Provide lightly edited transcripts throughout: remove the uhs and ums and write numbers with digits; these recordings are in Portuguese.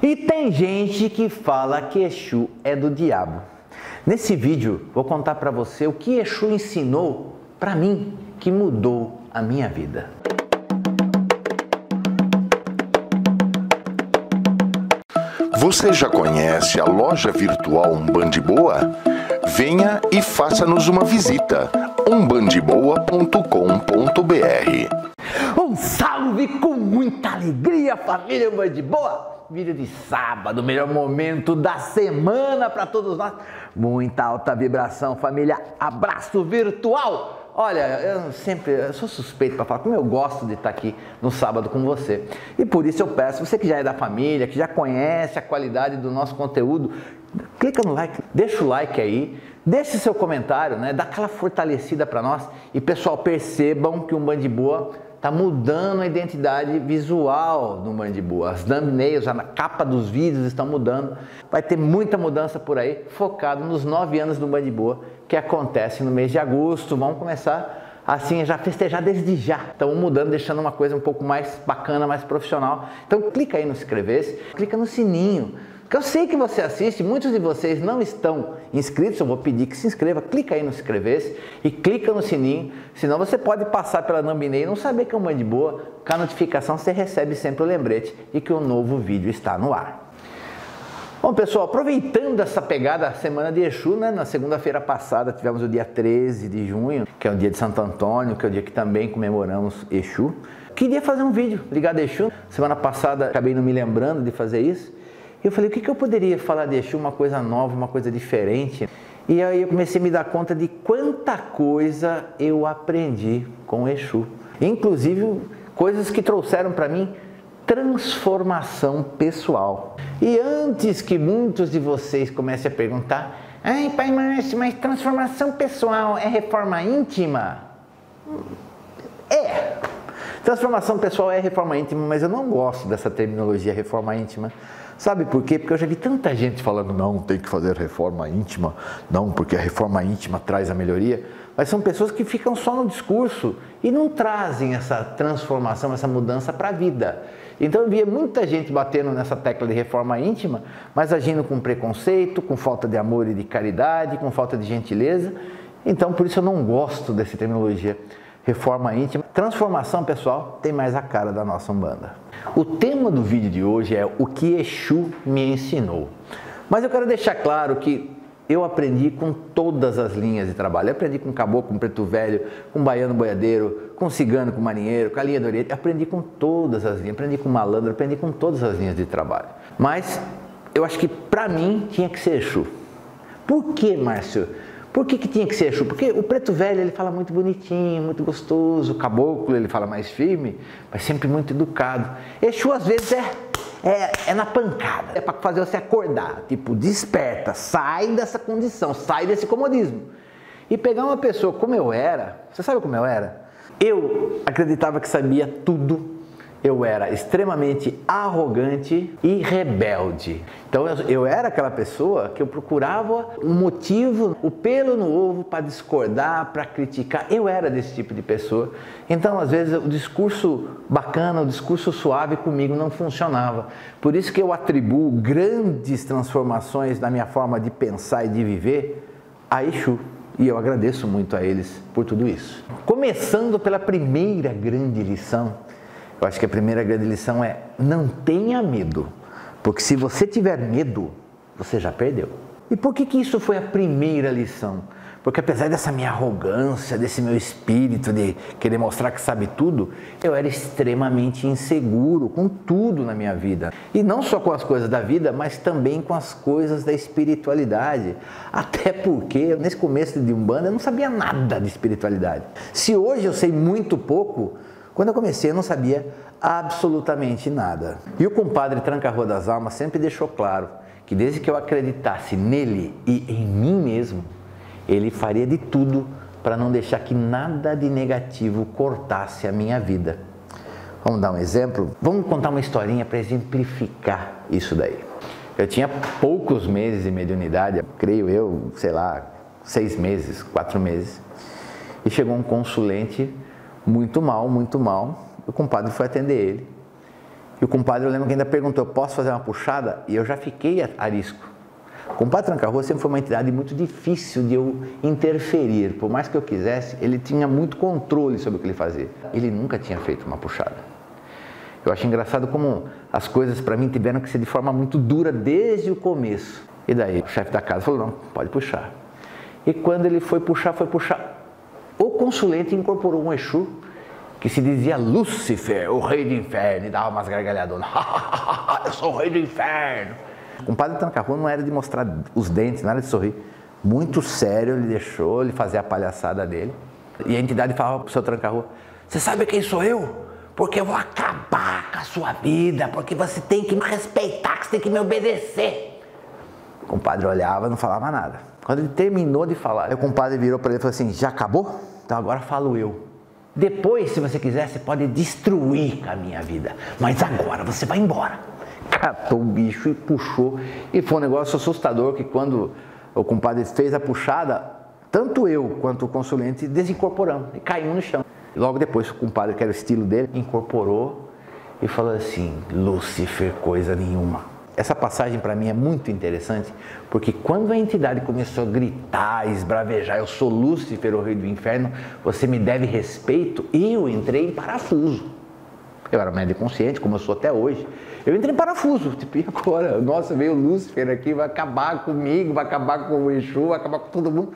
E tem gente que fala que Exu é do diabo. Nesse vídeo vou contar para você o que Exu ensinou para mim, que mudou a minha vida. Você já conhece a loja virtual Umbandiboa? Venha e faça-nos uma visita. umbandiboa.com.br. Um salve com muita alegria, família Umbandiboa! Vídeo de sábado, melhor momento da semana para todos nós. Muita alta vibração, família. Abraço virtual! Olha, eu sou suspeito para falar como eu gosto de estar aqui no sábado com você. E por isso eu peço, você que já é da família, que já conhece a qualidade do nosso conteúdo, clica no like, deixa o like aí, deixe seu comentário, né? Dá aquela fortalecida para nós. E pessoal, percebam que o Umbandiboa está mudando a identidade visual do Umbandiboa. As thumbnails, a capa dos vídeos estão mudando. Vai ter muita mudança por aí, focado nos 9 anos do Umbandiboa, que acontece no mês de agosto. Vamos começar assim, já festejar desde já. Estamos mudando, deixando uma coisa um pouco mais bacana, mais profissional. Então clica aí no inscrever-se, clica no sininho. Eu sei que você assiste, muitos de vocês não estão inscritos, eu vou pedir que se inscreva, clica aí no inscrever-se e clica no sininho, senão você pode passar pela thumbnail e não saber que é um Umbandiboa, com a notificação você recebe sempre o lembrete e que um novo vídeo está no ar. Bom pessoal, aproveitando essa pegada semana de Exu, né? Na segunda-feira passada tivemos o dia 13 de junho, que é o dia de Santo Antônio, que é o dia que também comemoramos Exu. Queria fazer um vídeo ligado a Exu, semana passada acabei não me lembrando de fazer isso. Eu falei, o que eu poderia falar de Exu, uma coisa nova, uma coisa diferente? E aí eu comecei a me dar conta de quanta coisa eu aprendi com Exu. Inclusive, coisas que trouxeram para mim transformação pessoal. E antes que muitos de vocês comecem a perguntar, ai, pai Márcio, mas transformação pessoal é reforma íntima? É. Transformação pessoal é reforma íntima, mas eu não gosto dessa terminologia reforma íntima. Sabe por quê? Porque eu já vi tanta gente falando, não, tem que fazer reforma íntima, não, porque a reforma íntima traz a melhoria. Mas são pessoas que ficam só no discurso e não trazem essa transformação, essa mudança para a vida. Então eu via muita gente batendo nessa tecla de reforma íntima, mas agindo com preconceito, com falta de amor e de caridade, com falta de gentileza. Então por isso eu não gosto dessa terminologia. Reforma íntima. Transformação pessoal tem mais a cara da nossa Umbanda. O tema do vídeo de hoje é o que Exu me ensinou. Mas eu quero deixar claro que eu aprendi com todas as linhas de trabalho. Eu aprendi com caboclo, com preto velho, com baiano boiadeiro, com cigano, com marinheiro, com a linha do Oriente. Aprendi com todas as linhas, aprendi com malandro, aprendi com todas as linhas de trabalho. Mas eu acho que para mim tinha que ser Exu. Por que, Márcio? Por que tinha que ser Exu? Porque o preto velho ele fala muito bonitinho, muito gostoso, o caboclo ele fala mais firme, mas sempre muito educado. Exu às vezes é na pancada, é para fazer você acordar, tipo, desperta, sai dessa condição, sai desse comodismo. E pegar uma pessoa como eu era, você sabe como eu era? Eu acreditava que sabia tudo. Eu era extremamente arrogante e rebelde. Então eu era aquela pessoa que eu procurava um motivo, o pelo no ovo para discordar, para criticar. Eu era desse tipo de pessoa. Então às vezes o discurso bacana, o discurso suave comigo não funcionava. Por isso que eu atribuo grandes transformações na minha forma de pensar e de viver a Exu. E eu agradeço muito a eles por tudo isso. Começando pela primeira grande lição. Eu acho que a primeira grande lição é não tenha medo, porque se você tiver medo, você já perdeu. E por que isso foi a primeira lição? Porque apesar dessa minha arrogância, desse meu espírito de querer mostrar que sabe tudo, eu era extremamente inseguro com tudo na minha vida. E não só com as coisas da vida, mas também com as coisas da espiritualidade. Até porque nesse começo de Umbanda eu não sabia nada de espiritualidade. Se hoje eu sei muito pouco, quando eu comecei, eu não sabia absolutamente nada. E o compadre Tranca-Rua das Almas sempre deixou claro que desde que eu acreditasse nele e em mim mesmo, ele faria de tudo para não deixar que nada de negativo cortasse a minha vida. Vamos dar um exemplo? Vamos contar uma historinha para exemplificar isso daí. Eu tinha poucos meses de mediunidade, creio eu, sei lá, 6 meses, 4 meses. E chegou um consulente muito mal, o compadre foi atender ele. E o compadre, eu lembro que ainda perguntou, posso fazer uma puxada? E eu já fiquei arisco. O compadre Tranca-Rua sempre foi uma entidade muito difícil de eu interferir. Por mais que eu quisesse, ele tinha muito controle sobre o que ele fazia. Ele nunca tinha feito uma puxada. Eu acho engraçado como as coisas para mim tiveram que ser de forma muito dura desde o começo. E daí o chefe da casa falou, não, pode puxar. E quando ele foi puxar, o consulente incorporou um Exu que se dizia Lúcifer, o rei do inferno, e dava umas gargalhadonas. Eu sou o rei do inferno. O compadre Tranca-Rua não era de mostrar os dentes, não era de sorrir. Muito sério, ele deixou ele fazer a palhaçada dele. E a entidade falava pro seu Tranca-Rua, você sabe quem sou eu? Porque eu vou acabar com a sua vida, porque você tem que me respeitar, que você tem que me obedecer. O compadre olhava e não falava nada. Quando ele terminou de falar, o compadre virou para ele e falou assim, já acabou? Então agora falo eu. Depois, se você quiser, você pode destruir a minha vida, mas agora você vai embora. Catou o bicho e puxou, e foi um negócio assustador que quando o compadre fez a puxada, tanto eu quanto o consulente desincorporamos e caímos no chão. E logo depois o compadre, que era o estilo dele, incorporou e falou assim, Lúcifer, coisa nenhuma. Essa passagem para mim é muito interessante, porque quando a entidade começou a gritar, esbravejar, eu sou Lúcifer, o rei do inferno, você me deve respeito, e eu entrei em parafuso. Eu era médio consciente, como eu sou até hoje. Eu entrei em parafuso, tipo, e agora? Nossa, veio o Lúcifer aqui, vai acabar comigo, vai acabar com o Exu, vai acabar com todo mundo.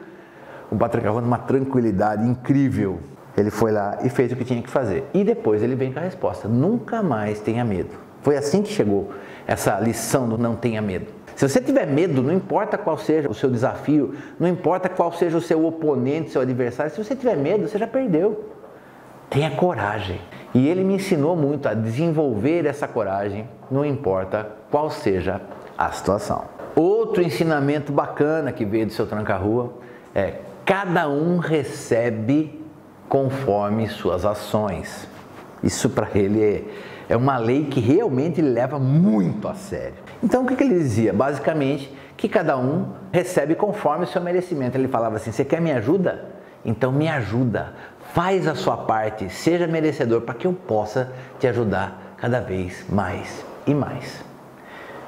O Compadre Tranca-Rua, numa tranquilidade incrível, ele foi lá e fez o que tinha que fazer. E depois ele vem com a resposta, nunca mais tenha medo. Foi assim que chegou essa lição do não tenha medo. Se você tiver medo, não importa qual seja o seu desafio, não importa qual seja o seu oponente, seu adversário, se você tiver medo, você já perdeu. Tenha coragem. E ele me ensinou muito a desenvolver essa coragem, não importa qual seja a situação. Outro ensinamento bacana que veio do seu Tranca-Rua é cada um recebe conforme suas ações. Isso para ele é uma lei que realmente ele leva muito a sério. Então o que ele dizia? Basicamente que cada um recebe conforme o seu merecimento. Ele falava assim, você quer minha ajuda? Então me ajuda, faz a sua parte, seja merecedor para que eu possa te ajudar cada vez mais e mais.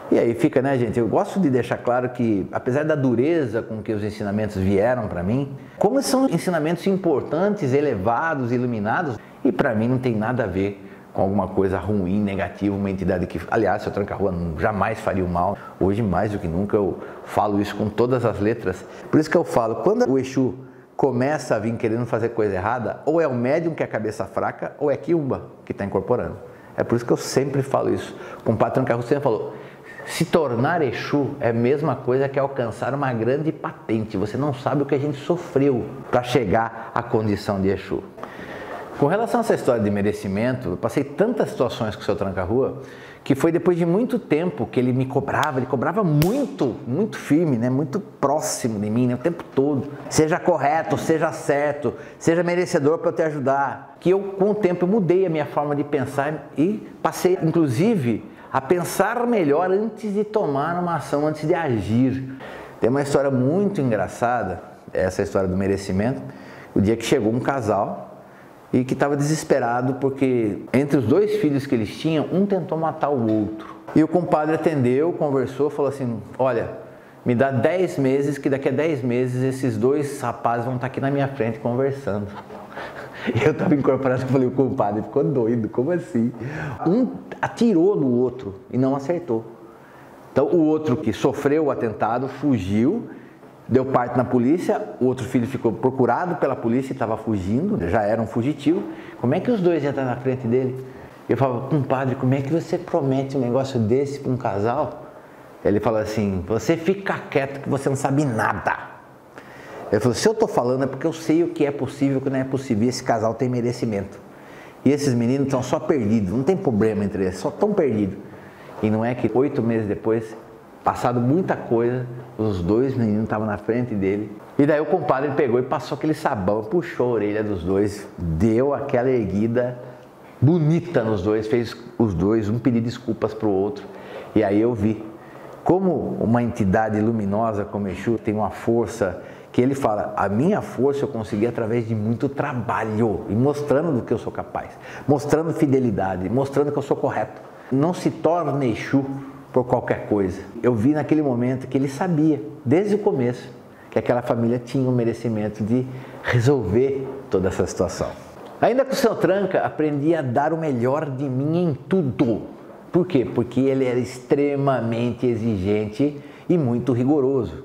E aí fica, né, gente? Eu gosto de deixar claro que, apesar da dureza com que os ensinamentos vieram para mim, como são ensinamentos importantes, elevados, iluminados, e para mim não tem nada a ver com alguma coisa ruim, negativa, uma entidade que, aliás, seu Tranca-Rua jamais faria o mal. Hoje, mais do que nunca, eu falo isso com todas as letras. Por isso que eu falo, quando o Exu começa a vir querendo fazer coisa errada, ou é o médium que é a cabeça fraca, ou é Quiumba que está incorporando. É por isso que eu sempre falo isso. O compadre Tranca-Rua sempre falou, se tornar Exu é a mesma coisa que alcançar uma grande patente. Você não sabe o que a gente sofreu para chegar à condição de Exu. Com relação a essa história de merecimento, eu passei tantas situações com o seu Tranca-Rua, que foi depois de muito tempo que ele me cobrava, ele cobrava muito, muito firme, né? Muito próximo de mim, né? O tempo todo. Seja correto, seja certo, seja merecedor para eu te ajudar. Que eu, com o tempo, eu mudei a minha forma de pensar e passei, inclusive, a pensar melhor antes de tomar uma ação, antes de agir. Tem uma história muito engraçada, essa história do merecimento, o dia que chegou um casal e que estava desesperado porque entre os dois filhos que eles tinham, um tentou matar o outro. E o compadre atendeu, conversou, falou assim, olha, me dá 10 meses que daqui a 10 meses esses dois rapazes vão estar aqui na minha frente conversando. Eu estava incorporado e falei, o compadre ficou doido, como assim? Um atirou no outro e não acertou. Então o outro que sofreu o atentado fugiu, deu parte na polícia, o outro filho ficou procurado pela polícia e estava fugindo, já era um fugitivo. Como é que os dois iam estar na frente dele? Eu falava, compadre, como é que você promete um negócio desse para um casal? Ele falou assim, você fica quieto que você não sabe nada. Ele falou, se eu estou falando é porque eu sei o que é possível e o que não é possível, e esse casal tem merecimento. E esses meninos estão só perdidos, não tem problema entre eles, só estão perdidos. E não é que 8 meses depois, passado muita coisa, os dois meninos estavam na frente dele. E daí o compadre pegou e passou aquele sabão, puxou a orelha dos dois, deu aquela erguida bonita nos dois, fez os dois um pedir desculpas para o outro. E aí eu vi como uma entidade luminosa como Exu tem uma força que ele fala, a minha força eu consegui através de muito trabalho, e mostrando do que eu sou capaz, mostrando fidelidade, mostrando que eu sou correto. Não se torna Exu por qualquer coisa. Eu vi naquele momento que ele sabia, desde o começo, que aquela família tinha o merecimento de resolver toda essa situação. Ainda com o seu tranca, aprendi a dar o melhor de mim em tudo. Por quê? Porque ele era extremamente exigente e muito rigoroso.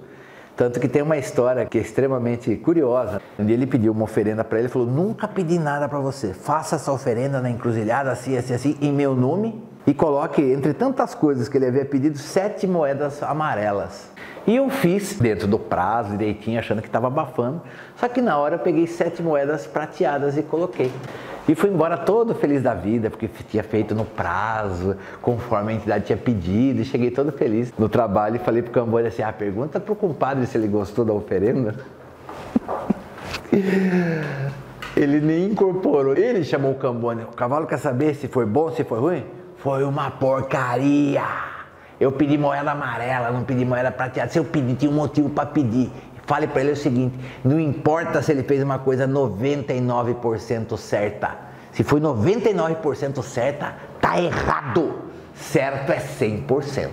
Tanto que tem uma história que é extremamente curiosa. Um dia ele pediu uma oferenda para ele e falou: nunca pedi nada para você, faça essa oferenda na encruzilhada assim, assim, assim, em meu nome, e coloque, entre tantas coisas que ele havia pedido, 7 moedas amarelas. E eu fiz dentro do prazo, direitinho, achando que estava abafando. Só que na hora eu peguei 7 moedas prateadas e coloquei. E fui embora todo feliz da vida, porque tinha feito no prazo, conforme a entidade tinha pedido. E cheguei todo feliz no trabalho e falei pro Cambone assim: pergunta pro compadre se ele gostou da oferenda. Ele nem incorporou. Ele chamou o Cambone: o cavalo quer saber se foi bom, se foi ruim? Foi uma porcaria. Eu pedi moeda amarela, não pedi moeda prateada. Se eu pedi, tinha um motivo para pedir. Fale para ele o seguinte: não importa se ele fez uma coisa 99% certa. Se foi 99% certa, tá errado. Certo é 100%.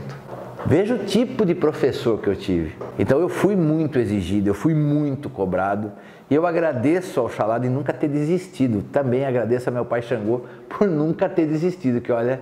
Veja o tipo de professor que eu tive. Então eu fui muito exigido, eu fui muito cobrado. E eu agradeço ao Oxalá de nunca ter desistido. Também agradeço ao meu pai Xangô por nunca ter desistido. Que olha,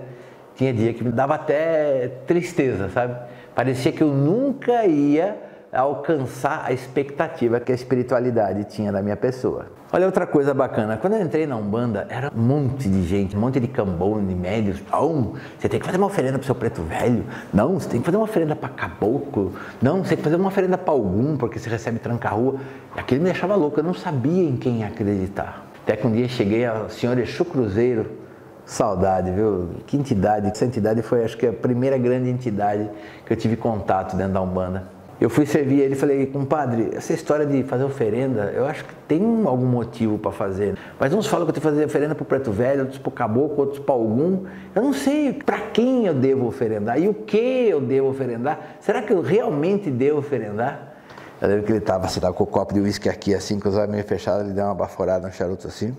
tinha dia que me dava até tristeza, sabe? Parecia que eu nunca ia alcançar a expectativa que a espiritualidade tinha da minha pessoa. Olha outra coisa bacana, quando eu entrei na Umbanda, era um monte de gente, um monte de cambone, de médios. Não, você tem que fazer uma oferenda para o seu preto velho. Não, você tem que fazer uma oferenda para caboclo. Não, você tem que fazer uma oferenda para algum, porque você recebe tranca-rua. Aquilo me deixava louco, eu não sabia em quem acreditar. Até que um dia cheguei ao senhor Exu Cruzeiro. Saudade, viu? Que entidade. Essa entidade foi, acho que, a primeira grande entidade que eu tive contato dentro da Umbanda. Eu fui servir ele e falei: compadre, essa história de fazer oferenda, eu acho que tem algum motivo para fazer. Mas uns falam que eu tenho que fazer oferenda para o preto velho, outros para o caboclo, outros para algum. Eu não sei para quem eu devo oferendar e o que eu devo oferendar. Será que eu realmente devo oferendar? Eu lembro que ele estava com o copo de uísque aqui, assim, com os olhos meio fechados, ele deu uma baforada no charuto assim,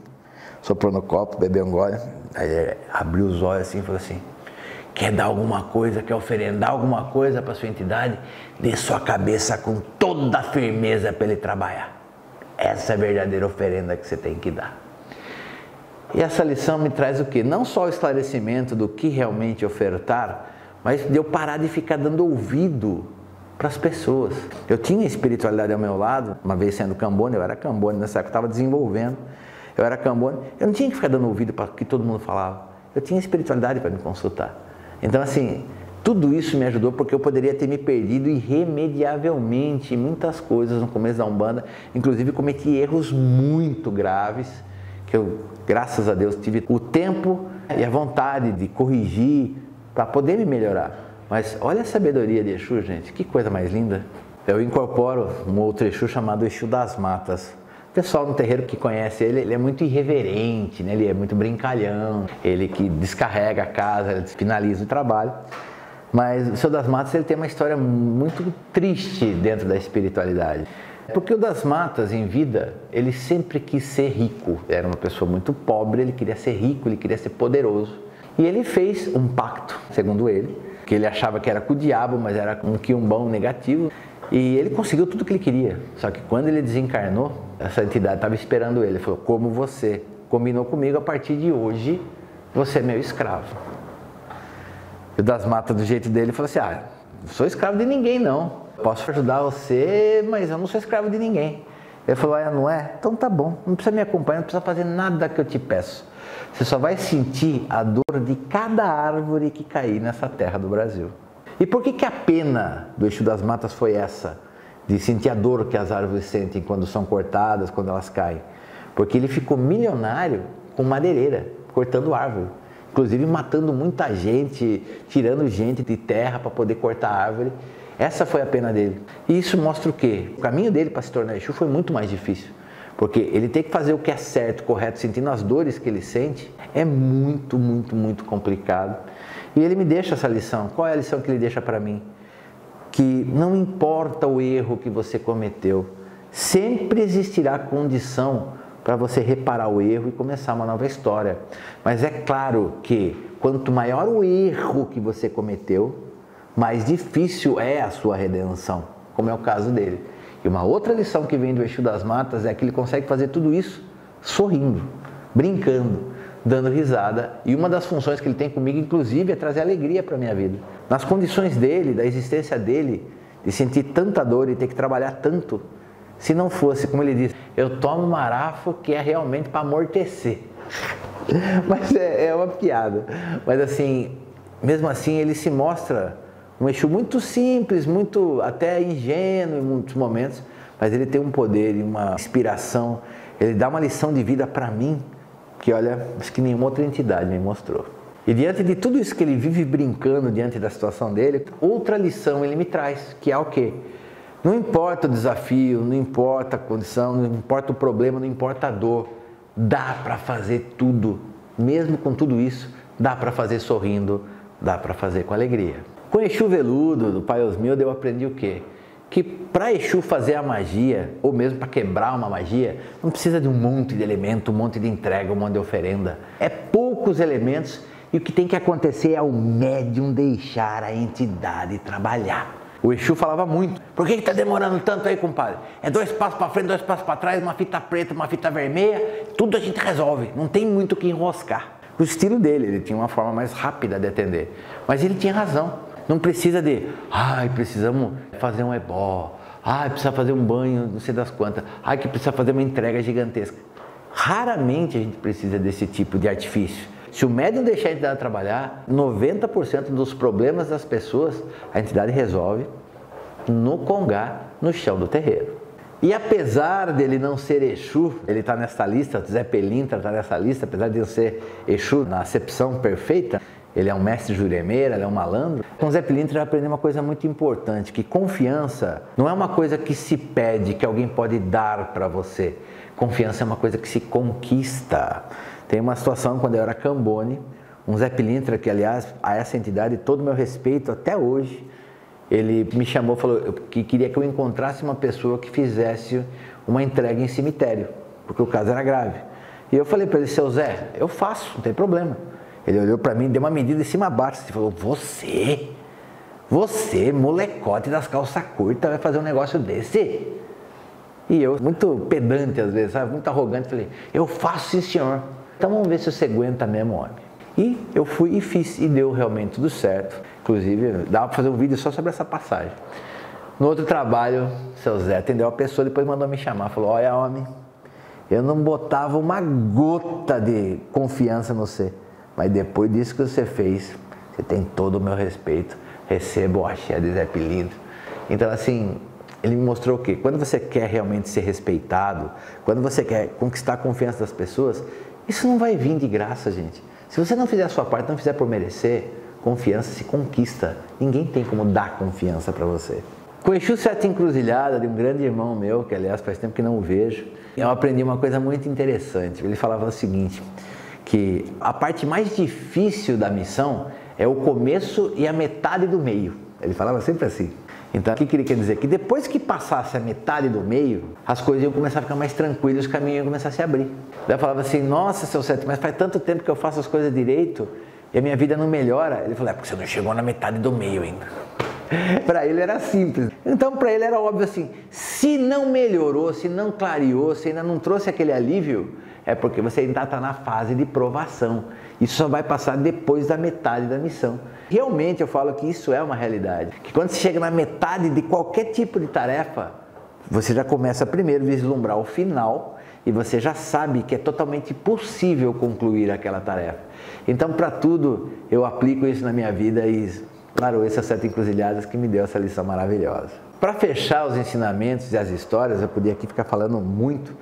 soprou no copo, bebeu um gole. Aí ele abriu os olhos assim e falou assim: quer dar alguma coisa, quer oferendar alguma coisa para sua entidade? Dê sua cabeça com toda a firmeza para ele trabalhar. Essa é a verdadeira oferenda que você tem que dar. E essa lição me traz o quê? Não só o esclarecimento do que realmente ofertar, mas de eu parar de ficar dando ouvido para as pessoas. Eu tinha espiritualidade ao meu lado, uma vez sendo cambone, eu era cambone nessa época, eu estava desenvolvendo. Eu era cambone, eu não tinha que ficar dando ouvido para o que todo mundo falava. Eu tinha espiritualidade para me consultar. Então, assim, tudo isso me ajudou porque eu poderia ter me perdido irremediavelmente em muitas coisas no começo da Umbanda. Inclusive, cometi erros muito graves que eu, graças a Deus, tive o tempo e a vontade de corrigir para poder me melhorar. Mas olha a sabedoria de Exu, gente, que coisa mais linda. Eu incorporo um outro Exu chamado Exu das Matas. O pessoal no terreiro que conhece ele é muito irreverente, né? Ele é muito brincalhão, ele que descarrega a casa, ele finaliza o trabalho. Mas o Senhor das Matas ele tem uma história muito triste dentro da espiritualidade. Porque o das Matas, em vida, ele sempre quis ser rico. Era uma pessoa muito pobre, ele queria ser rico, ele queria ser poderoso. E ele fez um pacto, segundo ele, que ele achava que era com o diabo, mas era um quiumbão negativo. E ele conseguiu tudo o que ele queria. Só que quando ele desencarnou, essa entidade estava esperando ele. Ele falou: como você combinou comigo, a partir de hoje, você é meu escravo. E o das Matas, do jeito dele, falou assim: não sou escravo de ninguém, não. Posso ajudar você, mas eu não sou escravo de ninguém. Ele falou: não é? Então tá bom. Não precisa me acompanhar, não precisa fazer nada que eu te peço. Você só vai sentir a dor de cada árvore que cair nessa terra do Brasil. E por que a pena do Exu das Matas foi essa? De sentir a dor que as árvores sentem quando são cortadas, quando elas caem. Porque ele ficou milionário com madeireira, cortando árvore. Inclusive matando muita gente, tirando gente de terra para poder cortar árvore. Essa foi a pena dele. E isso mostra o quê? O caminho dele para se tornar Exu foi muito mais difícil. Porque ele tem que fazer o que é certo, correto, sentindo as dores que ele sente, é muito, muito, muito complicado. E ele me deixa essa lição. Qual é a lição que ele deixa para mim? Que não importa o erro que você cometeu, sempre existirá condição para você reparar o erro e começar uma nova história. Mas é claro que quanto maior o erro que você cometeu, mais difícil é a sua redenção, como é o caso dele. E uma outra lição que vem do Exu das Matas é que ele consegue fazer tudo isso sorrindo, brincando, dando risada. E uma das funções que ele tem comigo, inclusive, é trazer alegria para a minha vida. Nas condições dele, da existência dele, de sentir tanta dor e ter que trabalhar tanto, se não fosse, como ele diz, eu tomo marafo que é realmente para amortecer. Mas é uma piada. Mas assim, mesmo assim, ele se mostra um Exu muito simples, muito até ingênuo em muitos momentos, mas ele tem um poder e uma inspiração, ele dá uma lição de vida para mim, que olha, acho que nenhuma outra entidade me mostrou. E diante de tudo isso que ele vive brincando diante da situação dele, outra lição ele me traz, que é o quê? Não importa o desafio, não importa a condição, não importa o problema, não importa a dor, dá para fazer tudo, mesmo com tudo isso, dá para fazer sorrindo, dá para fazer com alegria. Com o Exu Veludo, do Pai Osmildo, eu aprendi o quê? Que para Exu fazer a magia, ou mesmo para quebrar uma magia, não precisa de um monte de elemento, um monte de entrega, um monte de oferenda. É poucos elementos e o que tem que acontecer é o médium deixar a entidade trabalhar. O Exu falava muito. Por que está demorando tanto aí, compadre? É 2 passos para frente, 2 passos para trás, uma fita preta, uma fita vermelha, tudo a gente resolve. Não tem muito o que enroscar. O estilo dele, ele tinha uma forma mais rápida de atender. Mas ele tinha razão. Não precisa de, precisamos fazer um ebó, precisa fazer um banho, não sei das quantas, que precisa fazer uma entrega gigantesca. Raramente a gente precisa desse tipo de artifício. Se o médium deixar a entidade trabalhar, 90% dos problemas das pessoas, a entidade resolve no congá, no chão do terreiro. E apesar dele não ser Exu, ele está nessa lista, Zé Pelintra está nessa lista, apesar de ele ser Exu na acepção perfeita, ele é um mestre juremeira, ele é um malandro. Com Zé Pelintra eu aprendi uma coisa muito importante, que confiança não é uma coisa que se pede, que alguém pode dar para você. Confiança é uma coisa que se conquista. Tem uma situação quando eu era Cambone, um Zé Pelintra, que aliás, a essa entidade, todo o meu respeito até hoje, ele me chamou e falou que queria que eu encontrasse uma pessoa que fizesse uma entrega em cemitério, porque o caso era grave. E eu falei para ele, seu Zé, eu faço, não tem problema. Ele olhou para mim, deu uma medida de cima a baixo e falou, você, molecote das calças curtas, vai fazer um negócio desse? E eu, muito pedante às vezes, sabe? Muito arrogante, falei, eu faço sim, senhor. Então vamos ver se você aguenta mesmo, homem. E eu fui e fiz, e deu realmente tudo certo. Inclusive, dava para fazer um vídeo só sobre essa passagem. No outro trabalho, seu Zé atendeu a pessoa, depois mandou me chamar, falou, olha, homem, eu não botava uma gota de confiança no você. Mas depois disso que você fez, você tem todo o meu respeito, recebo o axé de Zé Pelintra. Então assim, ele me mostrou o quê? Quando você quer realmente ser respeitado, quando você quer conquistar a confiança das pessoas, isso não vai vir de graça, gente. Se você não fizer a sua parte, não fizer por merecer, confiança se conquista. Ninguém tem como dar confiança para você. Com o Exu Sete Encruzilhada, de um grande irmão meu, que aliás faz tempo que não o vejo, eu aprendi uma coisa muito interessante. Ele falava o seguinte, que a parte mais difícil da missão é o começo e a metade do meio. Ele falava sempre assim. Então, o que ele quer dizer? Que depois que passasse a metade do meio, as coisas iam começar a ficar mais tranquilas, os caminhos iam começar a se abrir. Daí eu falava assim, nossa, seu Sete, mas faz tanto tempo que eu faço as coisas direito e a minha vida não melhora. Ele falou, porque você não chegou na metade do meio ainda. Para ele era simples. Então, para ele era óbvio assim, se não melhorou, se não clareou, se ainda não trouxe aquele alívio, é porque você ainda está na fase de provação. Isso só vai passar depois da metade da missão. Realmente eu falo que isso é uma realidade. Que quando você chega na metade de qualquer tipo de tarefa, você já começa primeiro a vislumbrar o final e você já sabe que é totalmente possível concluir aquela tarefa. Então, para tudo, eu aplico isso na minha vida e, claro, essas 7 encruzilhadas que me deu essa lição maravilhosa. Para fechar os ensinamentos e as histórias, eu podia aqui ficar falando muito,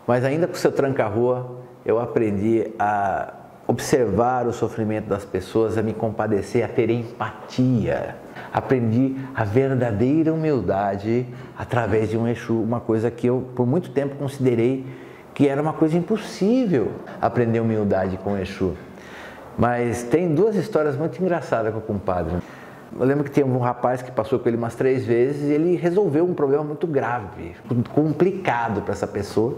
mas ainda com o seu tranca-rua, eu aprendi a observar o sofrimento das pessoas, a me compadecer, a ter empatia. Aprendi a verdadeira humildade através de um Exu, uma coisa que eu por muito tempo considerei que era uma coisa impossível aprender humildade com o Exu. Mas tem 2 histórias muito engraçadas com o compadre. Eu lembro que tinha um rapaz que passou com ele umas 3 vezes e ele resolveu um problema muito grave, complicado para essa pessoa.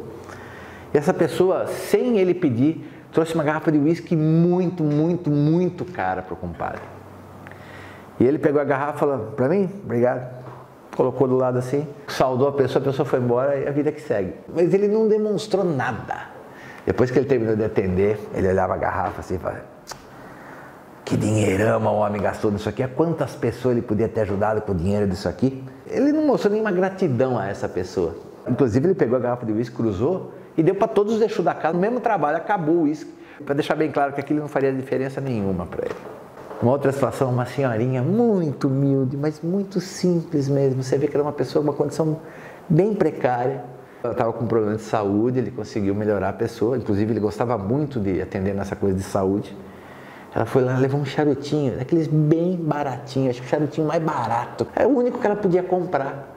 E essa pessoa, sem ele pedir, trouxe uma garrafa de uísque muito, muito, muito cara para o compadre. E ele pegou a garrafa e falou, para mim? Obrigado. Colocou do lado assim, saudou a pessoa foi embora e a vida que segue. Mas ele não demonstrou nada. Depois que ele terminou de atender, ele olhava a garrafa assim e falava, que dinheirão o homem gastou nisso aqui, a quantas pessoas ele podia ter ajudado com o dinheiro disso aqui. Ele não mostrou nenhuma gratidão a essa pessoa. Inclusive ele pegou a garrafa de uísque, cruzou e deu para todos os Exu da casa, no mesmo trabalho, acabou o uísque. Para deixar bem claro que aquilo não faria diferença nenhuma para ele. Uma outra situação, uma senhorinha muito humilde, mas muito simples mesmo. Você vê que era uma pessoa com uma condição bem precária. Ela estava com um problema de saúde, ele conseguiu melhorar a pessoa. Inclusive ele gostava muito de atender nessa coisa de saúde. Ela foi lá, levou um charutinho, daqueles bem baratinhos, acho que o charutinho mais barato. É o único que ela podia comprar.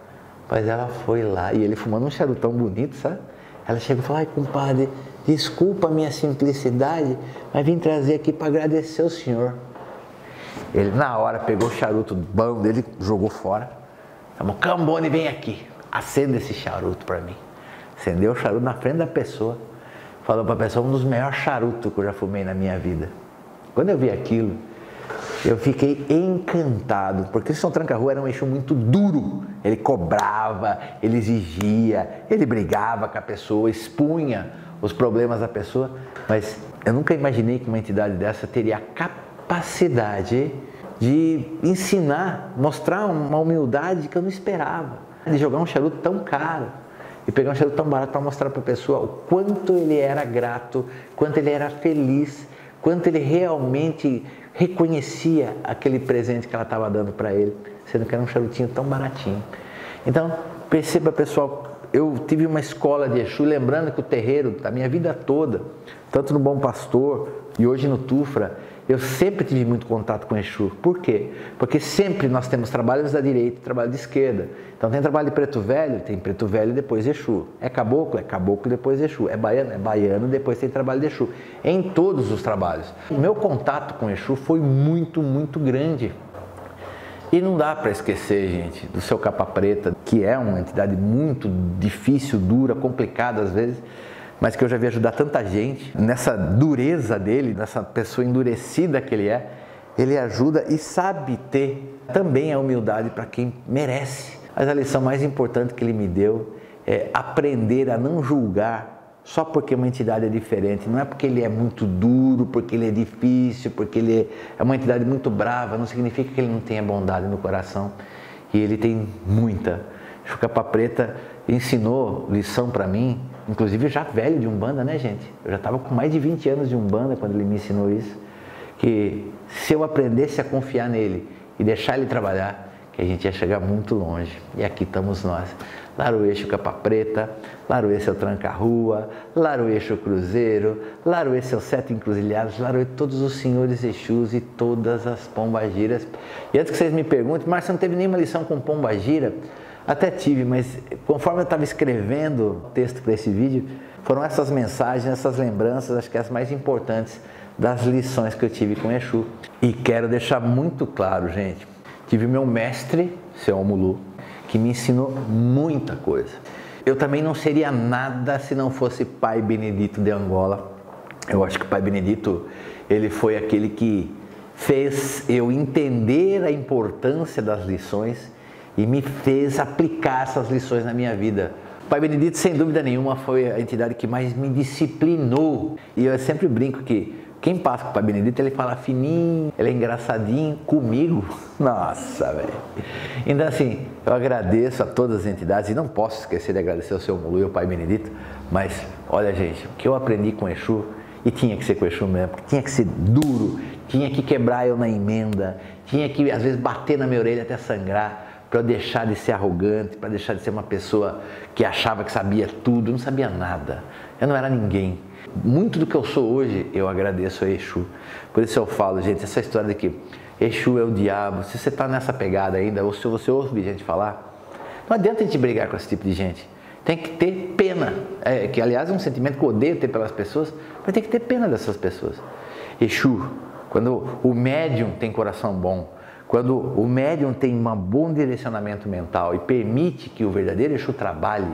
Mas ela foi lá e ele fumando um charutão bonito, sabe? Ela chegou e falou, ai compadre, desculpa a minha simplicidade, mas vim trazer aqui para agradecer ao senhor. Ele na hora pegou o charuto do bão dele, jogou fora. Falou, Cambone, vem aqui, acenda esse charuto para mim. Acendeu o charuto na frente da pessoa. Falou para a pessoa, um dos melhores charutos que eu já fumei na minha vida. Quando eu vi aquilo, eu fiquei encantado, porque o São Tranca-Rua era um Exu muito duro. Ele cobrava, ele exigia, ele brigava com a pessoa, expunha os problemas da pessoa, mas eu nunca imaginei que uma entidade dessa teria a capacidade de ensinar, mostrar uma humildade que eu não esperava, de jogar um charuto tão caro e pegar um charuto tão barato para mostrar para a pessoa o quanto ele era grato, quanto ele era feliz, quanto ele realmente reconhecia aquele presente que ela estava dando para ele, sendo que era um charutinho tão baratinho. Então, perceba pessoal, eu tive uma escola de Exu, lembrando que o terreiro, da minha vida toda, tanto no Bom Pastor e hoje no Tufra, eu sempre tive muito contato com Exu. Por quê? Porque sempre nós temos trabalhos da direita e trabalho da esquerda. Então tem trabalho de preto velho, tem preto velho e depois Exu. É caboclo e depois Exu. É baiano e depois tem trabalho de Exu. Em todos os trabalhos. O meu contato com Exu foi muito, muito grande. E não dá para esquecer, gente, do seu capa preta, que é uma entidade muito difícil, dura, complicada às vezes, mas que eu já vi ajudar tanta gente. Nessa dureza dele, nessa pessoa endurecida que ele ajuda e sabe ter também a humildade para quem merece. Mas a lição mais importante que ele me deu é aprender a não julgar só porque uma entidade é diferente. Não é porque ele é muito duro, porque ele é difícil, porque ele é uma entidade muito brava, não significa que ele não tenha bondade no coração. E ele tem muita. O Capa Preta ensinou lição para mim, inclusive já velho de Umbanda, né gente? Eu já estava com mais de 20 anos de Umbanda quando ele me ensinou isso, que se eu aprendesse a confiar nele e deixar ele trabalhar, que a gente ia chegar muito longe. E aqui estamos nós. Laroeixo Capa Preta, Laroeixo Tranca-Rua, Laroeixo Cruzeiro, Laroeixo Sete Encruzilhadas, Laroeixo todos os senhores Exus e todas as pombagiras. E antes que vocês me perguntem, mas você não teve nenhuma lição com pombagira? Até tive, mas conforme eu estava escrevendo o texto para esse vídeo, foram essas mensagens, essas lembranças, acho que as mais importantes das lições que eu tive com Exu. E quero deixar muito claro, gente, tive meu mestre, seu Omulu, que me ensinou muita coisa. Eu também não seria nada se não fosse Pai Benedito de Angola. Eu acho que o Pai Benedito, ele foi aquele que fez eu entender a importância das lições e me fez aplicar essas lições na minha vida. O Pai Benedito, sem dúvida nenhuma, foi a entidade que mais me disciplinou. E eu sempre brinco que quem passa com o Pai Benedito, ele fala fininho, ele é engraçadinho comigo. Nossa, velho. Então assim, eu agradeço a todas as entidades e não posso esquecer de agradecer ao seu Omulu e ao Pai Benedito, mas olha gente, o que eu aprendi com Exu, e tinha que ser com Exu mesmo, porque tinha que ser duro, tinha que quebrar eu na emenda, tinha que às vezes bater na minha orelha até sangrar, para eu deixar de ser arrogante, para deixar de ser uma pessoa que achava que sabia tudo, eu não sabia nada, eu não era ninguém. Muito do que eu sou hoje, eu agradeço a Exu. Por isso eu falo, gente, essa história de que Exu é o diabo, se você está nessa pegada ainda, ou se você ouve gente falar, não adianta a gente brigar com esse tipo de gente. Tem que ter pena, que aliás é um sentimento que eu odeio ter pelas pessoas, mas tem que ter pena dessas pessoas. Exu, quando o médium tem coração bom, quando o médium tem um bom direcionamento mental e permite que o verdadeiro Exu trabalhe,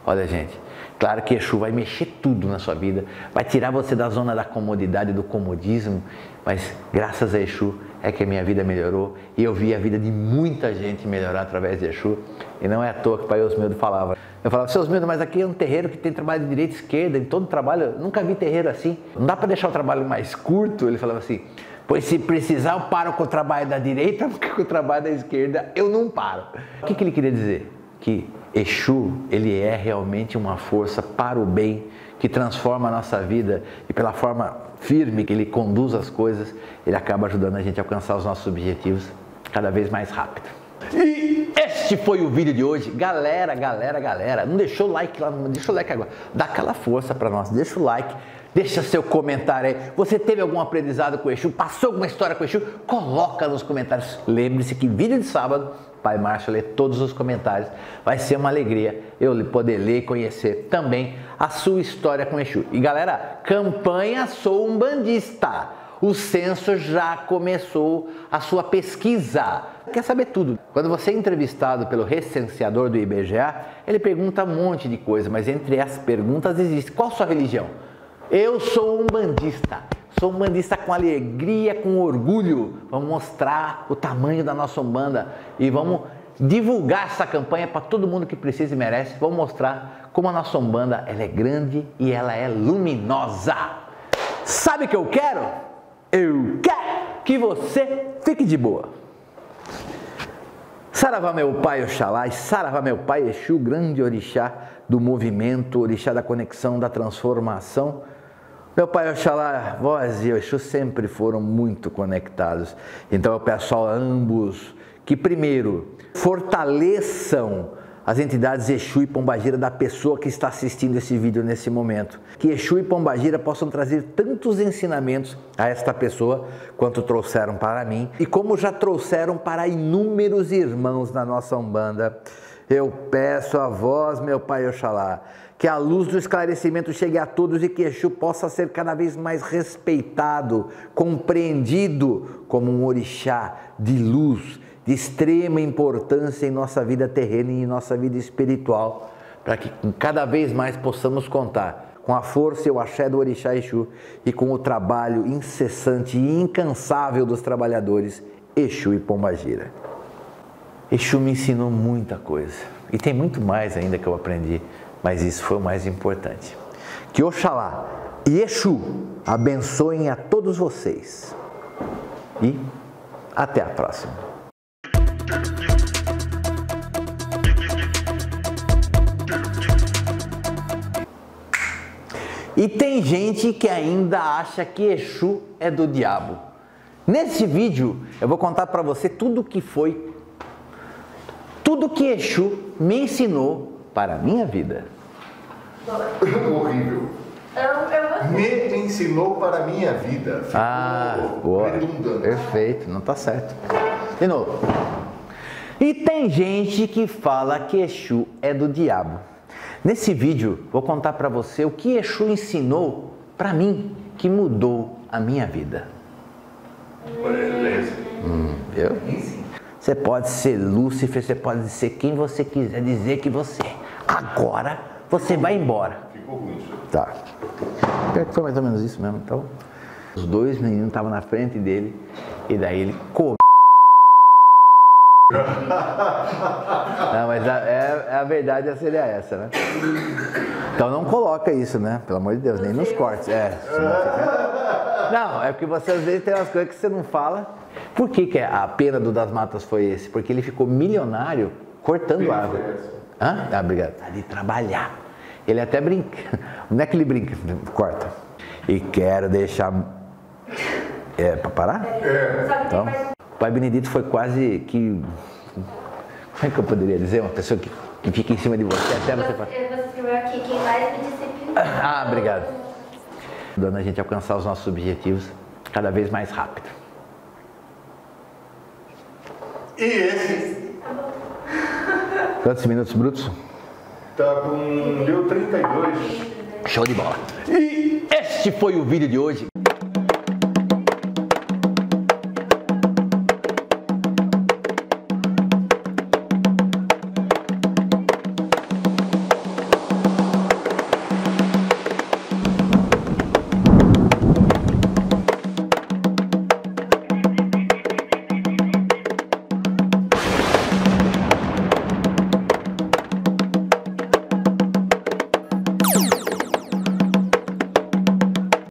Olha, gente, claro que Exu vai mexer tudo na sua vida, vai tirar você da zona da comodidade, do comodismo, mas graças a Exu é que a minha vida melhorou e eu vi a vida de muita gente melhorar através de Exu. E não é à toa que o Pai Osmildo falava. Eu falava, seu Osmildo, mas aqui é um terreiro que tem trabalho de direita e esquerda, em todo trabalho, eu nunca vi terreiro assim. Não dá para deixar o trabalho mais curto? Ele falava assim, pois se precisar eu paro com o trabalho da direita, porque com o trabalho da esquerda eu não paro. O que ele queria dizer? Que Exu, ele é realmente uma força para o bem, que transforma a nossa vida e pela forma firme que ele conduz as coisas, ele acaba ajudando a gente a alcançar os nossos objetivos cada vez mais rápido. E este foi o vídeo de hoje. Galera, não deixou o like lá, não deixa o like agora. Dá aquela força para nós, deixa o like, deixa seu comentário aí. Você teve algum aprendizado com o Exu? Passou alguma história com o Exu? Coloca nos comentários. Lembre-se que vídeo de sábado, Pai Márcio lê todos os comentários. Vai ser uma alegria eu poder ler e conhecer também a sua história com o Exu. E galera, campanha Sou Umbandista. O censo já começou a sua pesquisa. Quer saber tudo. Quando você é entrevistado pelo recenseador do IBGA, ele pergunta um monte de coisa, mas entre as perguntas existe: qual sua religião? Eu sou umbandista. Sou umbandista com alegria, com orgulho. Vamos mostrar o tamanho da nossa Umbanda e vamos divulgar essa campanha para todo mundo que precisa e merece. Vamos mostrar como a nossa Umbanda ela é grande e ela é luminosa. Sabe o que eu quero? Eu quero que você fique de boa. Saravá meu pai Oxalá e Saravá meu pai Exu, grande orixá do movimento, orixá da conexão, da transformação. Meu pai Oxalá, vós e Exu sempre foram muito conectados. Então eu peço a ambos que primeiro fortaleçam as entidades Exu e Pombagira da pessoa que está assistindo esse vídeo nesse momento. Que Exu e Pombagira possam trazer tantos ensinamentos a esta pessoa quanto trouxeram para mim e como já trouxeram para inúmeros irmãos na nossa Umbanda. Eu peço a vós, meu pai Oxalá, que a luz do esclarecimento chegue a todos e que Exu possa ser cada vez mais respeitado, compreendido como um orixá de luz, de extrema importância em nossa vida terrena e em nossa vida espiritual, para que cada vez mais possamos contar com a força e o axé do orixá Exu e com o trabalho incessante e incansável dos trabalhadores Exu e Pombagira. Exu me ensinou muita coisa e tem muito mais ainda que eu aprendi, mas isso foi o mais importante. Que Oxalá e Exu abençoem a todos vocês e até a próxima. E tem gente que ainda acha que Exu é do diabo. Nesse vídeo eu vou contar para você tudo que Exu me ensinou para a minha vida. Horrível. Me ensinou para a minha vida. Ficou redundante. Perfeito, não tá certo. De novo. E tem gente que fala que Exu é do diabo. Nesse vídeo, vou contar para você o que Exu ensinou para mim, que mudou a minha vida. Beleza. Viu? Você pode ser Lúcifer, você pode ser quem você quiser dizer que você é. Agora, você vai embora. Ficou ruim isso. Tá. Foi mais ou menos isso mesmo. Então, os dois meninos estavam na frente dele e daí ele comeu. Não, mas a verdade seria essa, né? Então não coloca isso, né? Pelo amor de Deus, nem nos cortes. Não, é porque você às vezes tem umas coisas que você não fala. Por que a pena do Das Matas foi esse? Porque ele ficou milionário cortando árvore. Hã? Obrigado. De trabalhar. Ele até brinca. Não é que ele brinca, corta. E quero deixar... pra parar? Então... O Pai Benedito foi quase que, como é que eu poderia dizer, uma pessoa que fica em cima de você até você... Você escreveu aqui, quem mais me disciplinou. Obrigado. Dando a gente alcançar os nossos objetivos cada vez mais rápido. E esse? Quantos minutos brutos? Tá com... deu 32. Show de bola. E este foi o vídeo de hoje.